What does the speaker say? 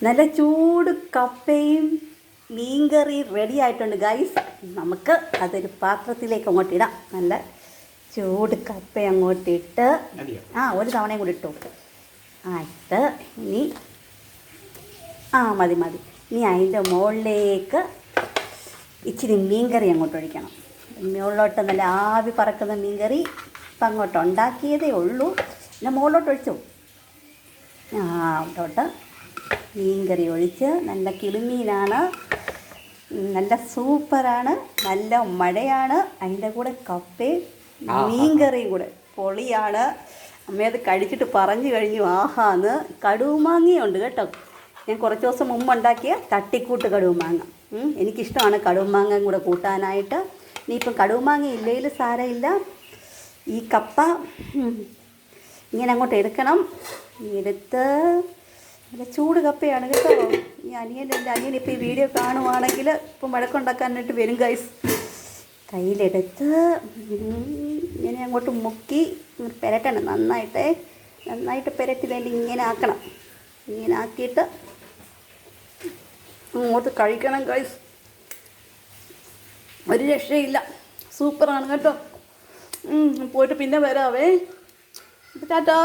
നല്ല ചൂട് കപ്പയും മീൻകറി റെഡി ആയിട്ടുണ്ട് ഗൈസ്. നമുക്ക് അതൊരു പാത്രത്തിലേക്ക് അങ്ങോട്ട് ഇടാം. നല്ല ചൂട് കപ്പ അങ്ങോട്ട് ഇട്ട് ഒരു തവണയും കൂടി ഇട്ടു. ഇട്ട് ഇനി മതി ഇനി അതിൻ്റെ മുകളിലേക്ക് ഇച്ചിരി മീൻകറി അങ്ങോട്ട് ഒഴിക്കണം. മുകളിലോട്ട് നല്ല ആവി പറക്കുന്ന മീൻകറി ഇപ്പം അങ്ങോട്ട് ഉണ്ടാക്കിയതേ ഉള്ളൂ. പിന്നെ മുകളിലോട്ട് ഒഴിച്ചു. അവിടോട്ട് മീൻകറി ഒഴിച്ച് നല്ല കിളിമീനാണ്, നല്ല സൂപ്പറാണ്, നല്ല മഴയാണ്. അതിൻ്റെ കൂടെ കപ്പയും മീൻകറിയും കൂടെ പൊളിയാണ്. അമ്മയത് കഴിച്ചിട്ട് പറഞ്ഞു കഴിഞ്ഞു ആഹാന്ന്. കടുമാങ്ങയുണ്ട് കേട്ടോ. ഞാൻ കുറച്ച് ദിവസം മുമ്പ് ഉണ്ടാക്കിയ തട്ടിക്കൂട്ട് കടുമാങ്ങ. എനിക്കിഷ്ടമാണ് കടുമാങ്ങയും കൂടെ കൂട്ടാനായിട്ട്. ഇനിയിപ്പം കടുമാങ്ങ ഇല്ലെങ്കിൽ സാരമില്ല. ഈ കപ്പ ഇങ്ങനെ അങ്ങോട്ട് എടുക്കണം. എടുത്ത് നല്ല ചൂട് കപ്പയാണ് കേട്ടോ. ഈ എൻ്റെ അനിയൻ ഇപ്പോൾ ഈ വീഡിയോ കാണുവാണെങ്കിൽ ഇപ്പം വഴക്കുണ്ടാക്കാനായിട്ട് വരും ഗൈസ്. കയ്യിലെടുത്ത് ഇങ്ങനെ അങ്ങോട്ട് മുക്കി പുരട്ടണം. നന്നായിട്ട് പുരട്ടി വേണ്ടി ഇങ്ങനെ ആക്കണം. ഇങ്ങനെ ആക്കിയിട്ട് അങ്ങോട്ട് കഴിക്കണം ഗൈസ്. ഒരു രക്ഷയില്ല, സൂപ്പറാണ് കേട്ടോ. പോയിട്ട് പിന്നെ വരാവേ. ടാറ്റാ.